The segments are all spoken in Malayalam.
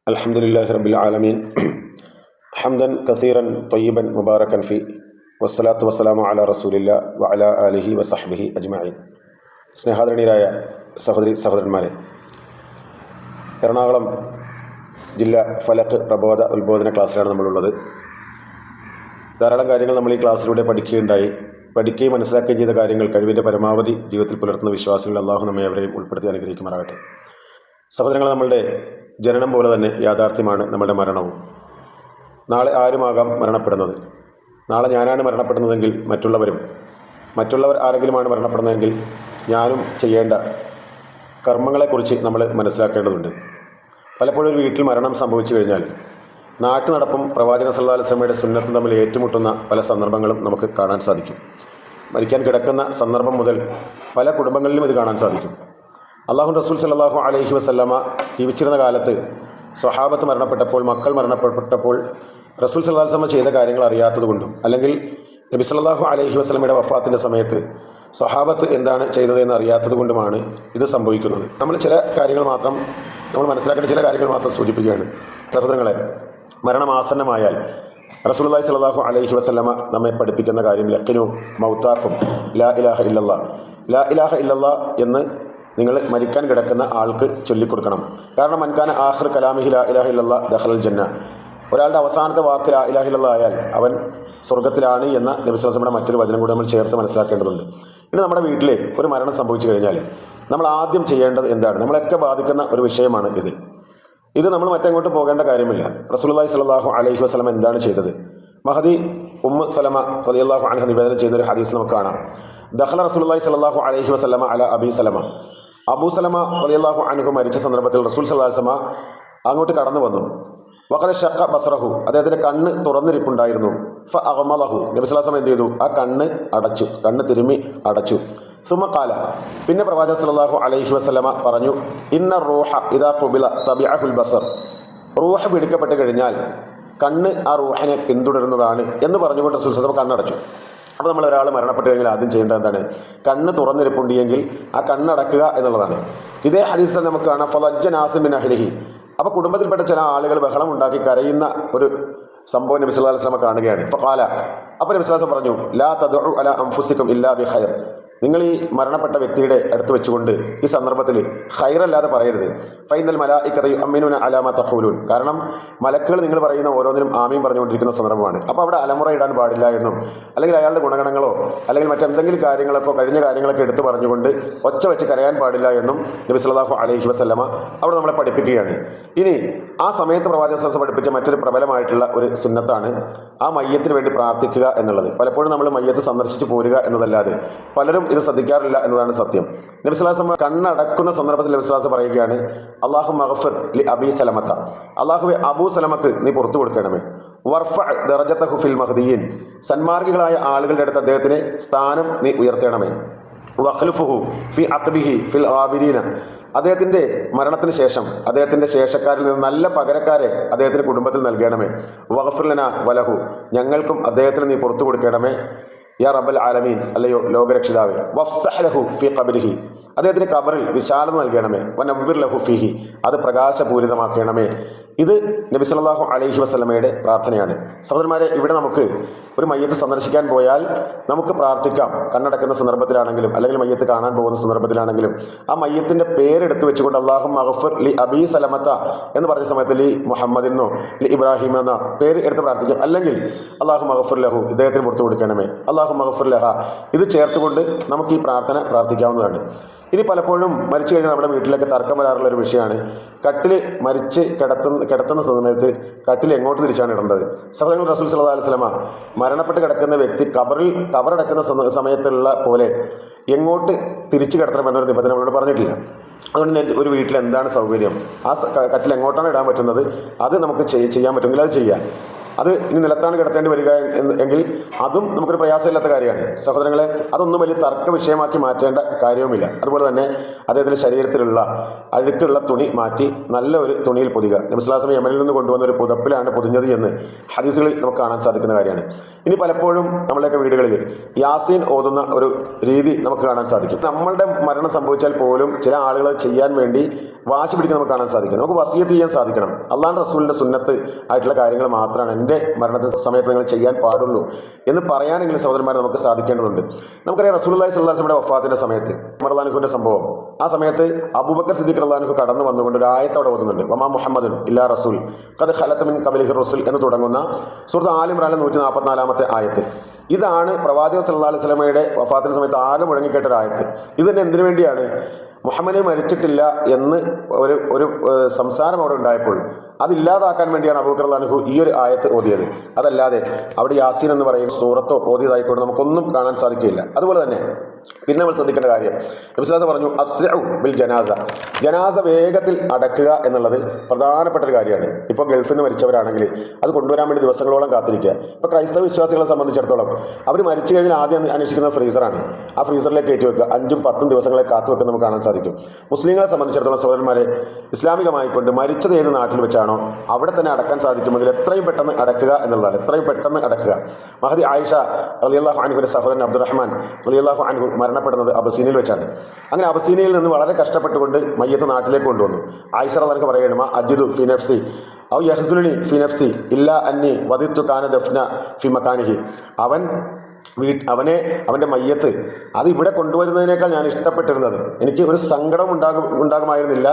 അൽഹംദുലില്ലാഹി റബ്ബിൽ ആലമീൻ ഹംദൻ കസീറൻ ത്വയ്യിബൻ മുബാറകൻ ഫി വസ്സലാത്തു വസ്സലാമു അലാ റസൂലില്ലാ വഅലാ ആലിഹി വസഹ്ബിഹി അജ്മഈൻ. സ്നേഹാദരണീയരായ സഹോദരന്മാരെ, എറണാകുളം ജില്ലാ ഫലക്ക് പ്രബോധ ഉത്ബോധന ക്ലാസ്സിലാണ് നമ്മളുള്ളത്. ധാരാളം കാര്യങ്ങൾ നമ്മൾ ഈ ക്ലാസ്സിലൂടെ പഠിക്കുകയും മനസ്സിലാക്കുകയും ചെയ്ത കാര്യങ്ങൾ കഴിവിൻ്റെ പരമാവധി ജീവിതത്തിൽ പുലർത്തുന്ന വിശ്വാസികൾ അള്ളാഹു നമ്മെ അവരെയും ഉൾപ്പെടുത്തി അനുഗ്രഹിക്കുമാറാകട്ടെ. സഹോദരങ്ങൾ, നമ്മളുടെ ജനനം പോലെ തന്നെ യാഥാർത്ഥ്യമാണ് നമ്മുടെ മരണവും. നാളെ ആരുമാകാം മരണപ്പെടുന്നത്. നാളെ ഞാനാണ് മരണപ്പെടുന്നതെങ്കിൽ മറ്റുള്ളവർ ആരെങ്കിലുമാണ് മരണപ്പെടുന്നതെങ്കിൽ ഞാനും ചെയ്യേണ്ട കർമ്മങ്ങളെക്കുറിച്ച് നമ്മൾ മനസ്സിലാക്കേണ്ടതുണ്ട്. പലപ്പോഴും ഒരു വീട്ടിൽ മരണം സംഭവിച്ചു കഴിഞ്ഞാൽ നാട്ടു നടപ്പും പ്രവാചകൻ സല്ലല്ലാഹു അലൈഹി വസല്ലമയുടെ സുന്നത്തും തമ്മിൽ ഏറ്റുമുട്ടുന്ന പല സന്ദർഭങ്ങളും നമുക്ക് കാണാൻ സാധിക്കും. മരിക്കാൻ കിടക്കുന്ന സന്ദർഭം മുതൽ പല കുടുംബങ്ങളിലും ഇത് കാണാൻ സാധിക്കും. അള്ളാഹു റസൂൽ സല്ലല്ലാഹു അലൈഹി വസല്ലമ ജീവിച്ചിരുന്ന കാലത്ത് സ്വഹാബത്ത് മരണപ്പെട്ടപ്പോൾ, മക്കൾ മരണപ്പെട്ടപ്പോൾ റസൂൽ സല്ലല്ലാഹു അലൈഹി വസല്ലമ ചെയ്ത കാര്യങ്ങൾ അറിയാത്തതുകൊണ്ടും, അല്ലെങ്കിൽ നബി സല്ലല്ലാഹു അലൈഹി വസല്ലമയുടെ വഫാത്തിൻ്റെ സമയത്ത് സ്വഹാബത്ത് എന്താണ് ചെയ്തതെന്ന് അറിയാത്തതുകൊണ്ടുമാണ് ഇത് സംഭവിക്കുന്നത്. നമ്മൾ മനസ്സിലാക്കേണ്ട ചില കാര്യങ്ങൾ മാത്രം സൂചിപ്പിക്കുകയാണ്. സഹോദരങ്ങളെ, മരണം ആസന്നമായാൽ റസൂലുള്ളാഹി സ്വല്ലല്ലാഹു അലൈഹി വസല്ലമ നമ്മെ പഠിപ്പിക്കുന്ന കാര്യം ലഖിനു മൗതാക്കും ലാ ഇലാഹ ഇല്ലല്ലാഹ്. ലാ ഇലാഹ ഇല്ലല്ലാഹ് എന്ന് നിങ്ങൾ മരിക്കാൻ കിടക്കുന്ന ആൾക്ക് ചൊല്ലിക്കൊടുക്കണം. കാരണം മൻകാന ആഖിർ കലാമിഹി ലാ ഇലാഹ ഇല്ലല്ലാഹ് ദഖലൽ ജന്ന. ഒരാളുടെ അവസാനത്തെ വാക്ക് ലാ ഇലാഹ ഇല്ലല്ലാഹ് ആയാൽ അവൻ സ്വർഗ്ഗത്തിലാണ് എന്ന നബി സല്ലല്ലാഹു അലൈഹി വസല്ലമയുടെ മറ്റൊരു വചനം കൂടി നമ്മൾ ചേർത്ത് മനസ്സിലാക്കേണ്ടതുണ്ട്. ഇനി നമ്മുടെ വീട്ടിൽ ഒരു മരണം സംഭവിച്ചു കഴിഞ്ഞാൽ നമ്മൾ ആദ്യം ചെയ്യേണ്ടത് എന്താണ്? നമ്മളൊക്കെ ബാധിക്കുന്ന ഒരു വിഷയമാണ് ഇത് നമ്മൾ മറ്റെങ്ങോട്ട് പോകേണ്ട കാര്യമില്ല. റസൂലുള്ളാഹി സ്വല്ലല്ലാഹു അലൈഹി വസല്ലം എന്താണ് ചെയ്തത്? മഹദി ഉമ്മു സലമ റളിയല്ലാഹു അൻഹ നിവേദനം ചെയ്യുന്ന ഒരു ഹദീസ് നമുക്ക് കാണാം. ദഖല റസൂലുള്ളാഹി സ്വല്ലല്ലാഹു അലൈഹി വസല്ലമ അലാ അബീ സലമ. അബൂ സലമ റളിയല്ലാഹു അൻഹു മരിച്ച സന്ദർഭത്തിൽ റസൂൽ സല്ലല്ലാഹു അലൈഹി വസല്ലമ അങ്ങോട്ട് കടന്നു വന്നു. വഖദ ഷഖ ബസ്റഹു, അദ്ദേഹത്തിൻ്റെ കണ്ണ് തുറന്നിരിപ്പുണ്ടായിരുന്നു. ഫ അഗ്മളഹു, നബി സല്ലല്ലാഹു അലൈഹി വസല്ലം എന്ത് ചെയ്തു? ആ കണ്ണ് തിരുമ്മി അടച്ചു. സുമ ഖാല, പിന്നെ പ്രവാചകൻ സല്ലല്ലാഹു അലൈഹി വസല്ലമ പറഞ്ഞു, ഇന്ന റൂഹ ഇദാ ഖുബില തബിഅഹുൽ ബസർ. റൂഹ് പിടിക്കപ്പെട്ട് കഴിഞ്ഞാൽ കണ്ണ് ആ റൂഹിനെ പിന്തുടരുന്നതാണ് എന്ന് പറഞ്ഞുകൊണ്ട് റസൂൽ സല്ലല്ലാഹു അലൈഹി വസല്ലം കണ്ണടച്ചു. അപ്പോൾ നമ്മൾ ഒരാൾ മരണപ്പെട്ട് കഴിഞ്ഞാൽ ആദ്യം ചെയ്യേണ്ടത് എന്താണ്? കണ്ണ് തുറന്നിരിപ്പുണ്ടെങ്കിൽ ആ കണ്ണടക്കുക എന്നുള്ളതാണ്. ഇതേ ഹദീസിൽ നമുക്ക് കാണാം ഫളജ്ജ നാസിൻ മിൻ അഹ്ലിഹി. അപ്പോൾ കുടുംബത്തിൽപ്പെട്ട ചില ആളുകൾ ബഹളം ഉണ്ടാക്കി കരയുന്ന ഒരു സംഭവം നബി സല്ലല്ലാഹു അലൈഹി വസല്ലം കാണുകയാണ്. ഫഖാല, അപ്പോൾ നബി സല്ലല്ലാഹു അലൈഹി വസല്ലം പറഞ്ഞു, ലാ തദ്ഉ അലാ അൻഫുസികും ഇല്ലാ ബി ഖൈർ. നിങ്ങൾ ഈ മരണപ്പെട്ട വ്യക്തിയുടെ അടുത്ത് വെച്ചുകൊണ്ട് ഈ സന്ദർഭത്തിൽ ഖൈറല്ലാതെ പറയരുത്. ഫൈനൽ മലായികത യുഅമ്മിനൂന അലാ മാ തഖൂലൂൻ. കാരണം മലക്കുകൾ നിങ്ങൾ പറയുന്ന ഓരോന്നിനും ആമീൻ പറഞ്ഞുകൊണ്ടിരിക്കുന്ന സന്ദർഭമാണ്. അപ്പോൾ അവിടെ അലമുറ ഇടാൻ പാടില്ല എന്നും, അല്ലെങ്കിൽ അയാളുടെ ഗുണഗണങ്ങളോ അല്ലെങ്കിൽ മറ്റെന്തെങ്കിലും കഴിഞ്ഞ കാര്യങ്ങളൊക്കെ എടുത്തു പറഞ്ഞുകൊണ്ട് ഒച്ച വെച്ച് കരയാൻ പാടില്ല എന്നും നബി സല്ലല്ലാഹു അലൈഹി വസല്ലമ അവിടെ നമ്മളെ പഠിപ്പിക്കുകയാണ്. ഇനി ആ സമയത്ത് പ്രവാചകൻ സല്ലല്ലാഹു അലൈഹി വസല്ലം പഠിപ്പിച്ച മറ്റൊരു പ്രബലമായിട്ടുള്ള ഒരു സുന്നത്താണ് ആ മയ്യത്തിന് വേണ്ടി പ്രാർത്ഥിക്കുക എന്നുള്ളത്. പലപ്പോഴും നമ്മൾ മയ്യത്ത് സന്ദർശിച്ച് പോരുക എന്നതല്ലാതെ പലരും ഇത് ശ്രദ്ധിക്കാറില്ല എന്നതാണ് സത്യം. നബി സല്ലല്ലാഹു അലൈഹി വസല്ലം കണ്ണടക്കുന്ന സന്ദർഭത്തിൽ നബി സല്ലല്ലാഹു അലൈഹി വസല്ലം പറയുകയാണ്, അല്ലാഹു മഗ്ഫിർ ലി അബീ സലമത. അല്ലാഹുവേ, അബൂ സലമക്ക് നീ പുറത്തു കൊടുക്കണമേ. വർഫ ദറജതഹു ഫിൽ മഹ്ദിയീൻ. സന്മാർഗികളായ ആളുകളുടെ അടുത്ത് അദ്ദേഹത്തിന് സ്ഥാനം നീ ഉയർത്തണമേ. വഖ്ലുഫുഹു ഫി അഖ്ബിഹി ഫിൽ ആബിരീന. അദ്ദേഹത്തിൻ്റെ മരണത്തിന് ശേഷം അദ്ദേഹത്തിൻ്റെ ശേഷക്കാരിൽ നിന്ന് നല്ല പകരക്കാരെ അദ്ദേഹത്തിന് കുടുംബത്തിൽ നൽകണമേ. വഗ്ഫിർ ലനാ വലഹു. ഞങ്ങൾക്കും അദ്ദേഹത്തിന് നീ പുറത്തു കൊടുക്കണമേ. യാ റബ്ബൽ ആലമീൻ, അല്ലയോ ലോകരക്ഷിതാവേ. വഫ്സഹ് ലഹു ഫി ഖബ്രിഹി. അദ്ദേഹത്തിന് ഖബറിൽ വിശാലത നൽകണമേ. വനവ്വിർ ലഹു ഫീഹി. അത് പ്രകാശപൂരിതമാക്കണമേ. ഇത് നബി സല്ലല്ലാഹു അലൈഹി വസല്ലമയുടെ പ്രാർത്ഥനയാണ്. സഹോദരന്മാരെ, ഇവിടെ നമുക്ക് ഒരു മയ്യത്ത് സന്ദർശിക്കാൻ പോയാൽ നമുക്ക് പ്രാർത്ഥിക്കാം. കണ്ണടക്കുന്ന സന്ദർഭത്തിലാണെങ്കിലും അല്ലെങ്കിൽ മയ്യത്ത് കാണാൻ പോകുന്ന സന്ദർഭത്തിലാണെങ്കിലും ആ മയ്യത്തിൻ്റെ പേരെടുത്ത് വെച്ചുകൊണ്ട് അല്ലാഹു മഗ്ഫിർ ലി അബീ സലമത എന്ന് പറഞ്ഞ സമയത്ത് ലി മുഹമ്മദിനോ ലി ഇബ്രാഹിം എന്ന പേര് എടുത്ത് പ്രാർത്ഥിക്കാം. അല്ലെങ്കിൽ അല്ലാഹു മഗ്ഫിർ ലഹു, ഇദ്ദേഹത്തിന് പുറത്തു കൊടുക്കണമേ. അല്ലാഹു മഗ്ഫിർ ലഹ. ഇത് ചേർത്തുകൊണ്ട് നമുക്ക് ഈ പ്രാർത്ഥന പ്രാർത്ഥിക്കാവുന്നതാണ്. ഇനി പലപ്പോഴും മരിച്ചു കഴിഞ്ഞാൽ നമ്മുടെ വീട്ടിലൊക്കെ തർക്കം വരാറുള്ളൊരു വിഷയമാണ് കട്ടിൽ മരിച്ച് കിടത്തുന്ന സമയത്ത് കട്ടിൽ എങ്ങോട്ട് തിരിച്ചാണ് ഇടേണ്ടത്. സഹോദരങ്ങൾ, റസൂൽ സല്ലല്ലാഹു അലൈഹി വസല്ലമ മരണപ്പെട്ട് കിടക്കുന്ന വ്യക്തി കബറടക്കുന്ന സമയത്തുള്ള പോലെ എങ്ങോട്ട് തിരിച്ചു കിടത്തണമെന്നൊരു നിബന്ധന നമ്മളോട് പറഞ്ഞിട്ടില്ല. അതുകൊണ്ട് ഒരു വീട്ടിൽ എന്താണ് സൗകര്യം, ആ കട്ടിൽ എങ്ങോട്ടാണ് ഇടാൻ പറ്റുന്നത് അത് നമുക്ക് ചെയ്യാൻ പറ്റുമെങ്കിൽ അത് ചെയ്യാം. അത് ഇനി നിലത്താണ് കിടത്തേണ്ടി വരിക എങ്കിൽ അതും നമുക്കൊരു പ്രയാസമില്ലാത്ത കാര്യമാണ് സഹോദരങ്ങളെ. അതൊന്നും വലിയ തർക്ക വിഷയമാക്കി മാറ്റേണ്ട കാര്യവുമില്ല. അതുപോലെ തന്നെ അദ്ദേഹത്തിൻ്റെ ശരീരത്തിലുള്ള അഴുക്കുള്ള തുണി മാറ്റി നല്ല ഒരു തുണിയിൽ പൊതിയുക. നബി സ്വല്ലല്ലാഹു അലൈഹി വസല്ലം യമനിൽ നിന്ന് കൊണ്ടുവന്ന ഒരു പുതപ്പിലാണ് പൊതിഞ്ഞത് എന്ന് ഹദീസുകളിൽ നമുക്ക് കാണാൻ സാധിക്കുന്ന കാര്യമാണ്. ഇനി പലപ്പോഴും നമ്മളെയൊക്കെ വീടുകളിൽ യാസീൻ ഓതുന്ന ഒരു രീതി നമുക്ക് കാണാൻ സാധിക്കും. നമ്മളുടെ മരണം സംഭവിച്ചാൽ പോലും ചില ആളുകൾ ചെയ്യാൻ വേണ്ടി വാശി പിടിക്കാൻ നമുക്ക് കാണാൻ സാധിക്കും. നമുക്ക് വസിയത്ത് ചെയ്യാൻ സാധിക്കണം. അള്ളാഹുവിൻ്റെ റസൂലിൻ്റെ സുന്നത്ത് ആയിട്ടുള്ള കാര്യങ്ങൾ മാത്രമാണ് എൻ്റെ മരണത്തിന് സമയത്ത് നിങ്ങൾ ചെയ്യാൻ പാടുള്ളൂ എന്ന് പറയാനെങ്കിലും സഹോദരന്മാരെ നമുക്ക് സാധിക്കേണ്ടതുണ്ട്. നമുക്കറിയാം റസൂലുള്ളാഹി സ്വല്ലല്ലാഹു അലൈഹി വസല്ലമയുടെ വഫാത്തിൻ്റെ സമയത്ത് ഉമർ റളിയല്ലാഹു അൻഹുവിൻ്റെ സംഭവം, ആ സമയത്ത് അബൂബക്കർ സിദ്ദീഖ് റളിയല്ലാഹു അൻഹു കടന്നു വന്നുകൊണ്ട് ഒരു ആയത്ത് അവിടെ ഓതുന്നുണ്ട്. വമാ മുഹമ്മദുൻ ഇല്ലാ റസൂൽ ഖദ് ഖലത മിൻ ഖബലിഹി റസൂൽ എന്ന് തുടങ്ങുന്ന സൂറത്ത് ആൽ ഇംറാനിലെ 144-ാമത്തെ ആയത്ത്. ഇതാണ് പ്രവാചകൻ സല്ലല്ലാഹു അലൈഹി വസല്ലമയുടെ വഫാത്തിൻ്റെ സമയത്ത് ആകെ മുഴങ്ങിക്കേട്ട ഒരു ആയത്ത്. ഇത് തന്നെ എന്തിനു വേണ്ടിയാണ്? മുഹമ്മദ് മരിച്ചിട്ടില്ല എന്ന് ഒരു സംസാരം അവിടെ ഉണ്ടായപ്പോൾ അതില്ലാതാക്കാൻ വേണ്ടിയാണ് അബൂബക്കർ റളിയല്ലാഹു അൻഹു ഈ ഒരു ആയത്ത് ഓതിയത്. അതല്ലാതെ അവിടെ യാസീൻ എന്ന് പറയും സൂറത്തോ ഓതിയതായിക്കൊണ്ട് നമുക്കൊന്നും കാണാൻ സാധിക്കില്ല. അതുപോലെ തന്നെ പിന്നെ നമ്മൾ ശ്രദ്ധിക്കേണ്ട കാര്യം, നബി സ്വല്ലല്ലാഹു അലൈഹി വസല്ലം പറഞ്ഞു അസ്രിഉ ബിൽ ജനാസ, ജനാസ വേഗത്തിൽ അടക്കുക എന്നുള്ളത് പ്രധാനപ്പെട്ട ഒരു കാര്യമാണ്. ഇപ്പോൾ ഗൾഫിൽ നിന്ന് മരിച്ചവരാണെങ്കിൽ അത് കൊണ്ടുവരാൻ വേണ്ടി ദിവസങ്ങളോളം കാത്തിരിക്കുക. ഇപ്പോൾ ക്രൈസ്തവ വിശ്വാസികളെ സംബന്ധിച്ചിടത്തോളം അവർ മരിച്ചു കഴിഞ്ഞാൽ ആദ്യം അന്വേഷിക്കുന്ന ഫ്രീസറാണ്. ആ ഫ്രീസറിലേക്ക് കയറ്റി വെക്കുക. 5-10 ദിവസങ്ങളെ കാത്തു വെക്കാൻ നമുക്ക് കാണാൻ സാധിക്കും. മുസ്ലിങ്ങളെ സംബന്ധിച്ചിടത്തോളം സഹോദരന്മാരെ, ഇസ്ലാമികമായിക്കൊണ്ട് മരിച്ചത് ഏത് നാട്ടിൽ വെച്ചാണോ അവിടെ തന്നെ അടക്കാൻ സാധിക്കുമെങ്കിൽ എത്രയും പെട്ടെന്ന് അടക്കുക എന്നുള്ളതാണ്. എത്രയും പെട്ടെന്ന് അടക്കുക. മഹദി ആയിഷ റളിയല്ലാഹു അൻഹുവിൻ്റെ സഹോദരൻ അബ്ദുറഹ്മാൻ റളിയല്ലാഹു അൻഹു മരണപ്പെടുന്നത് അബസീനയിൽ വെച്ചാണ്. അങ്ങനെ അബസീനയിൽ നിന്ന് വളരെ കഷ്ടപ്പെട്ടുകൊണ്ട് മയ്യത്ത് നാട്ടിലേക്ക് കൊണ്ടുവന്നു. ആയിഷ റളിയല്ലാഹു അൻഹ പറയുന്നു, അജിദു ഫി നഫ്സി ഔ യഹ്സുലുനി ഫി നഫ്സി ഇല്ലാ അന്നി വദിത്തു കാന ദഫ്ന ഫി മകാനിഹി. അവൻ്റെ മയ്യത്ത് അത് ഇവിടെ കൊണ്ടുവരുന്നതിനേക്കാൾ ഞാൻ ഇഷ്ടപ്പെട്ടിരുന്നത്, എനിക്ക് ഒരു സങ്കടം ഉണ്ടാകുമായിരുന്നില്ല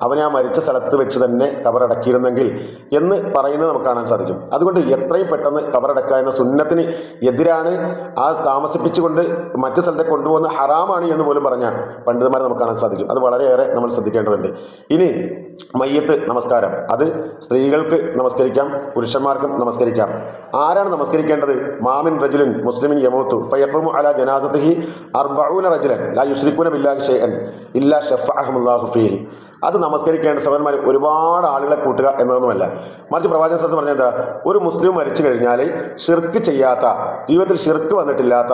അവനെ ആ മരിച്ച സ്ഥലത്ത് വെച്ച് തന്നെ കബറടക്കിയിരുന്നെങ്കിൽ എന്ന് പറയുന്നത് നമുക്ക് കാണാൻ സാധിക്കും. അതുകൊണ്ട് എത്രയും പെട്ടെന്ന് കബറടക്കുക എന്ന സുന്നത്തിന് എതിരാണ്. ആ താമസിപ്പിച്ചുകൊണ്ട് മറ്റു സ്ഥലത്തേക്ക് കൊണ്ടുപോകുന്ന ഹറാമാണ് എന്ന് പോലും പറഞ്ഞ പണ്ഡിതന്മാരെ നമുക്ക് കാണാൻ സാധിക്കും. അത് വളരെയേറെ നമ്മൾ ശ്രദ്ധിക്കേണ്ടതുണ്ട്. ഇനി മയ്യത്ത് നമസ്കാരം, അത് സ്ത്രീകൾക്ക് നമസ്കരിക്കാം, പുരുഷന്മാർക്കും നമസ്കരിക്കാം. ആരാണ് നമസ്കരിക്കേണ്ടത്? മാമിൻ റജുലിൻ മുസ്ലിമിൻ യമൂത്തു ഫയഖൂമു അലാ ജനാസതിഹി 40 റജുലൻ ലാ യുശ്രികൂന ബില്ലാഹി ഷൈഅൻ ഇല്ലാ ശഫഅഹുല്ലാഹു ഫീഹി. അത് നമസ്കരിക്കേണ്ട സഹോദരന്മാർ ഒരുപാട് ആളുകളെ കൂട്ടുക എന്നതൊന്നുമല്ല. മറിച്ച് പ്രവാചകൻ സല്ലല്ലാഹു അലൈഹി വസല്ലം പറഞ്ഞത്, ഒരു മുസ്ലിം മരിച്ചു കഴിഞ്ഞാൽ ഷിർക്ക് ചെയ്യാത്ത, ജീവിതത്തിൽ ഷിർക്ക് വന്നിട്ടില്ലാത്ത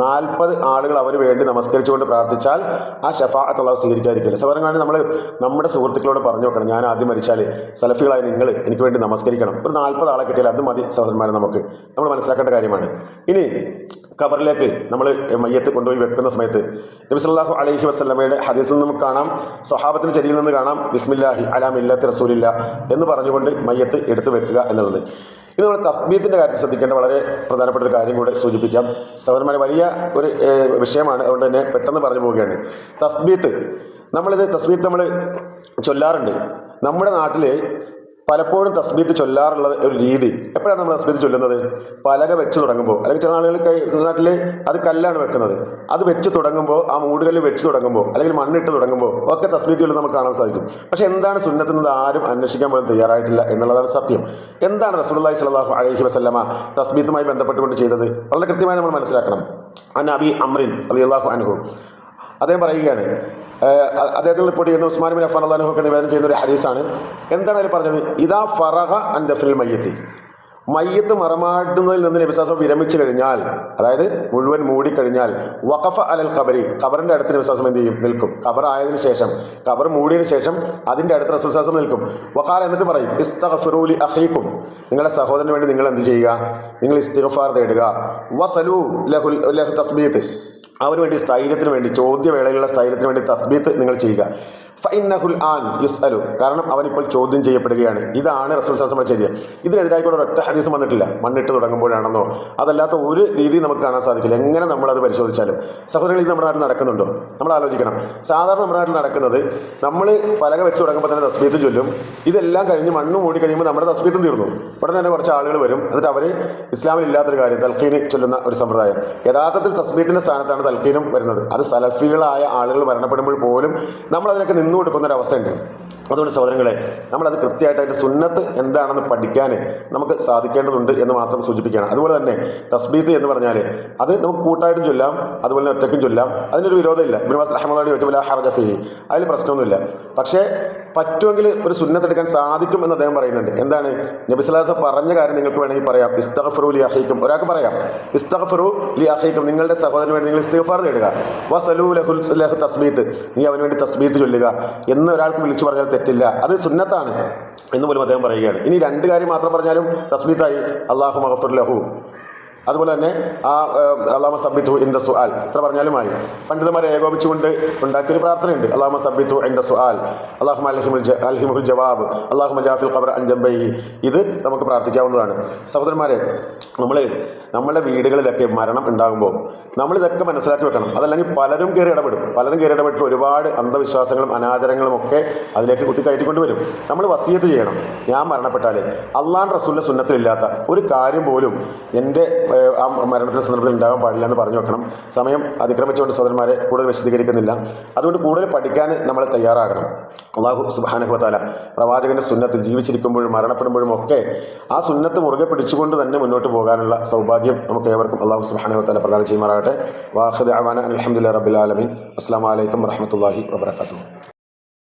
40 ആളുകൾ അവന് വേണ്ടി നമസ്കരിച്ചുകൊണ്ട് പ്രാർത്ഥിച്ചാൽ ആ ഷഫാഅത്ത് അല്ലാഹു സ്വീകരിക്കാതിരിക്കില്ല. സഹോദരങ്ങളാണ്, നമ്മൾ നമ്മുടെ സുഹൃത്തുക്കളോട് പറഞ്ഞു നോക്കണം, ഞാൻ ആദ്യം മരിച്ചാൽ സലഫികളായി നിങ്ങൾ എനിക്ക് വേണ്ടി നമസ്കരിക്കണം. ഒരു 40 ആളെ കിട്ടിയാൽ അത് മതി സഹോദരന്മാരെ. നമ്മൾ മനസ്സിലാക്കേണ്ട കാര്യമാണ്. ഇനി ഖബറിലേക്ക് നമ്മൾ മയ്യത്ത് കൊണ്ടുപോയി വെക്കുന്ന സമയത്ത് നബി സല്ലല്ലാഹു അലൈഹി വസല്ലമയുടെ ഹദീസിൽ നമുക്ക് കാണാം, സ്വഹാബത്തിന് ചര്യയിൽ നിന്ന് കാണാം, ബിസ്മില്ലാഹി അലാ മില്ലത്തി റസൂലില്ല എന്ന് പറഞ്ഞുകൊണ്ട് മയ്യത്ത് എടുത്ത് വെക്കുക എന്നുള്ളത്. ഇത് നമ്മൾ തസ്ബീത്തിൻ്റെ കാര്യത്തിൽ ശ്രദ്ധിക്കേണ്ട വളരെ പ്രധാനപ്പെട്ട ഒരു കാര്യം കൂടെ സൂചിപ്പിക്കാം. സഹോദരന്മാരെ, വലിയ ഒരു വിഷയമാണ്, അതുകൊണ്ട് തന്നെ പെട്ടെന്ന് പറഞ്ഞു പോവുകയാണ്. തസ്ബീത്ത് നമ്മൾ ചൊല്ലാറുണ്ട്. നമ്മുടെ നാട്ടിൽ പലപ്പോഴും തസ്ബീത്ത് ചൊല്ലാറുള്ള ഒരു രീതി, എപ്പോഴാണ് നമ്മൾ തസ്ബീത്ത് ചൊല്ലുന്നത്? പലക വെച്ച് തുടങ്ങുമ്പോൾ, അല്ലെങ്കിൽ ചില ആളുകൾ നാട്ടിൽ അത് കല്ലാണ് വെക്കുന്നത്, അത് വെച്ച് തുടങ്ങുമ്പോൾ, ആ മൂടുകല്ല് വെച്ച് തുടങ്ങുമ്പോൾ, അല്ലെങ്കിൽ മണ്ണിട്ട് തുടങ്ങുമ്പോൾ ഒക്കെ തസ്ബീത്ത് ചൊല്ലുന്നത് നമുക്ക് കാണാൻ സാധിക്കും. പക്ഷേ എന്താണ് സുന്നത്ത് ആരും അന്വേഷിക്കാൻ പോലും തയ്യാറായിട്ടില്ല എന്നുള്ളതാണ് സത്യം. എന്താണ് റസൂലുള്ളാഹി സ്വല്ലല്ലാഹു അലൈഹി വസല്ലമ തസ്ബീത്തുമായി ബന്ധപ്പെട്ടുകൊണ്ട് ചെയ്തത്? വളരെ കൃത്യമായി നമ്മൾ മനസ്സിലാക്കണം. അൻ അബി അംറിൻ റളിയല്ലാഹു അൻഹു അദ്ദേഹം പറയുകയാണ്, അദ്ദേഹത്തിൽ റിപ്പോർട്ട് ചെയ്യുന്ന ഉസ്മാൻ ബിൻ അഫ്ഫാൻ റളിയല്ലാഹു അൻഹു നിവേദനം ചെയ്യുന്ന ഒരു ഹദീസാണ്. എന്താണ് അതിൽ പറഞ്ഞത്? ഇദാ ഫറഗ അൻ ദഫ്നിൽ മയ്യിത്തി, മയ്യത്ത് മറമാടുന്നതിൽ നിന്ന് നബി സല്ലല്ലാഹു അലൈഹി വസല്ലം വിരമിച്ചു കഴിഞ്ഞാൽ, അതായത് മുഴുവൻ മൂടിക്കഴിഞ്ഞാൽ, വഖഫ അലൽ ഖബരി, ഖബറിൻ്റെ അടുത്ത് നബി സല്ലല്ലാഹു അലൈഹി വസല്ലം എന്ത് ചെയ്യും? നിൽക്കും. ഖബർ ആയതിനു ശേഷം, ഖബർ മൂടിയതിനു ശേഷം അതിൻ്റെ അടുത്ത് റസൂൽ സല്ലല്ലാഹു അലൈഹി വസല്ലം നിൽക്കും. വഖാല, എന്നിട്ട് പറയും, ഇസ്തഗ്ഫിറൂ ലി അഖീകും, നിങ്ങളുടെ സഹോദരന് വേണ്ടി നിങ്ങൾ എന്ത് ചെയ്യുക? നിങ്ങൾ ഇസ്തിഗ്ഫാർ തേടുക. വസലൂ ലഹു തസ്ബീത്ത്, അവന് വേണ്ടി സ്ഥൈര്യത്തിന് വേണ്ടി, ചോദ്യവേളയിലുള്ള സ്ഥൈര്യത്തിന് വേണ്ടി തസ്ബീത്ത് നിങ്ങൾ ചെയ്യുക. ഫഇന്നഹുൽ ആൻ യുസ്അലു, കാരണം അവനിപ്പോൾ ചോദ്യം ചെയ്യപ്പെടുകയാണ്. ഇതാണ് റസൂൽ സല്ലല്ലാഹു അലൈഹി വസല്ലം ചെയ്തത്. ഇതിനെതിരായിക്കൊണ്ട് ഒരൊറ്റ ഹദീസും വന്നിട്ടില്ല. മണ്ണിട്ട് തുടങ്ങുമ്പോഴാണെന്നോ അതല്ലാത്ത ഒരു രീതി നമുക്ക് കാണാൻ സാധിക്കില്ല. എങ്ങനെ നമ്മളത് പരിശോധിച്ചാലും സഹോദരങ്ങൾ, ഇത് നമ്മുടെ നാട്ടിൽ നടക്കുന്നുണ്ടോ? നമ്മൾ ആലോചിക്കണം. സാധാരണ നമ്മുടെ നാട്ടിൽ നടക്കുന്നത്, നമ്മൾ പലക വെച്ച് തുടങ്ങുമ്പോൾ തന്നെ തസ്ബീത്തും ചൊല്ലും. ഇതെല്ലാം കഴിഞ്ഞ് മണ്ണ് മൂടി കഴിയുമ്പോൾ നമ്മുടെ തസ്ബീത്തും തീർന്നു. ഉടനെ തന്നെ കുറച്ച് ആളുകൾ വരും. എന്നിട്ട് അവർ ഇസ്ലാമിൽ ഇല്ലാത്തൊരു കാര്യം, തൽഖീന് ചൊല്ലുന്ന ഒരു സമ്പ്രദായം. യഥാർത്ഥത്തിൽ തസ്ബീത്തിൻ്റെ സ്ഥാനത്താണ് തൽഖീനും വരുന്നത്. അത് സലഫികളായ ആളുകൾ മരണപ്പെടുമ്പോൾ പോലും നമ്മൾ അതിനൊക്കെ നിന്നു കൊടുക്കുന്ന ഒരു അവസ്ഥയുണ്ട്. അതുകൊണ്ട് സഹോദരങ്ങളെ, നമ്മളത് കൃത്യമായിട്ട് അതിൻ്റെ സുന്നത്ത് എന്താണെന്ന് പഠിക്കാൻ നമുക്ക് സാധിക്കേണ്ടതുണ്ട് എന്ന് മാത്രം സൂചിപ്പിക്കുകയാണ്. അതുപോലെ തന്നെ തസ്ബീത്ത് എന്ന് പറഞ്ഞാൽ അത് നമുക്ക് കൂട്ടായിട്ടും ചൊല്ലാം, അതുപോലെ തന്നെ ഒറ്റയ്ക്കും ചൊല്ലാം. അതിനൊരു വിരോധമില്ല. ഇബ്നു ബാസ് റഹ്മത്തുള്ളാഹി ചോദിച്ചപ്പോൾ ഹർജ ഫീഹി, അതിൽ പ്രശ്നമൊന്നുമില്ല. പക്ഷേ പറ്റുമെങ്കിൽ ഒരു സുന്നത്ത് എടുക്കാൻ സാധിക്കും എന്ന് അദ്ദേഹം പറയുന്നുണ്ട്. എന്താണ് നബി സ്വല്ലല്ലാഹു അലൈഹി വസല്ലം പറഞ്ഞ കാര്യം നിങ്ങൾക്ക് വേണമെങ്കിൽ പറയാം. ഇസ്തഗ്ഫിറു ലി അഖീക്കും, ഒരാൾക്ക് പറയാം ഇസ്തഗ്ഫിറു ലി അഖീക്കും, നിങ്ങളുടെ സഹോദരന് വേണ്ടി നിങ്ങൾ ഇസ്തിഗ്ഫാർ തേടുക. വസലൂ ലഹു തസ്ബീത്ത്, നീ അവന് വേണ്ടി തസ്ബീത്ത് ചൊല്ലുക എന്ന് ഒരാൾക്ക് വിളിച്ചു പറഞ്ഞാൽ തെറ്റില്ല, അത് സുന്നത്താണ് എന്ന് പോലും അദ്ദേഹം പറയുകയാണ്. ഇനി രണ്ട് കാര്യം മാത്രം പറഞ്ഞാലും തസ്ബീത്തായി. അല്ലാഹു മഗ്ഫിർ ലഹു, അതുപോലെ തന്നെ അല്ലാഹുമ്മ സബ്ബിത്ഹു ഇൻദ സുആൽ, ഇത്ര പറഞ്ഞാലുമായി. പണ്ഡിതന്മാരെ ഏകോപിച്ചുകൊണ്ട് ഉണ്ടാക്കിയൊരു പ്രാർത്ഥനയുണ്ട്. അല്ലാഹുമ്മ സബ്ബിത്ഹു ഇൻദ സുആൽ, അല്ലാഹുമ്മ അൽഹിമുൽ ജവാബ്, അല്ലാഹുമ്മ ജാഫിൽ ഖബർ അൻ ജംബൈഹി. ഇത് നമുക്ക് പ്രാർത്ഥിക്കാവുന്നതാണ്. സഹോദരന്മാരെ, നമ്മുടെ വീടുകളിലൊക്കെ മരണം ഉണ്ടാകുമ്പോൾ നമ്മളിതൊക്കെ മനസ്സിലാക്കി വെക്കണം. അതല്ലെങ്കിൽ പലരും കയറി ഇടപെട്ട് ഒരുപാട് അന്ധവിശ്വാസങ്ങളും അനാചാരങ്ങളും ഒക്കെ അതിലേക്ക് കുത്തിക്കയറ്റിക്കൊണ്ട് വരും. നമ്മൾ വസിയത്ത് ചെയ്യണം. ഞാൻ മരണപ്പെട്ടാൽ അള്ളാഹ് റസൂലിൻ്റെ സുന്നത്തിലില്ലാത്ത ഒരു കാര്യം പോലും എൻ്റെ ആ മരണത്തിൻ്റെ സന്ദർഭത്തിൽ ഉണ്ടാകാൻ പാടില്ല എന്ന് പറഞ്ഞു വെക്കണം. സമയം അതിക്രമിച്ചുകൊണ്ട് സഹോദരന്മാരെ കൂടുതൽ വിശദീകരിക്കുന്നില്ല. അതുകൊണ്ട് കൂടുതൽ പഠിക്കാൻ നമ്മൾ തയ്യാറാകണം. അല്ലാഹു സുബ്ഹാനഹു വ തആല പ്രവാചകൻ്റെ സുന്നത്തിൽ ജീവിച്ചിരിക്കുമ്പോഴും മരണപ്പെടുമ്പോഴും ഒക്കെ ആ സുന്നത്ത് മുറുകെ പിടിച്ചുകൊണ്ട് തന്നെ മുന്നോട്ട് പോകാനുള്ള സൗഭാഗ്യം നമുക്ക് ഏവർക്കും അല്ലാഹു സുബ്ഹാനഹു വ തആല പ്രദാനം ചെയ്യുമാറാകട്ടെ. വാഖിദ് അവാന അൽഹംദുലില്ലാഹി റബ്ബിൽ ആലമീൻ. അസ്സലാമു അലൈക്കും വറഹ്മത്തുള്ളാഹി വബറകാതുഹു.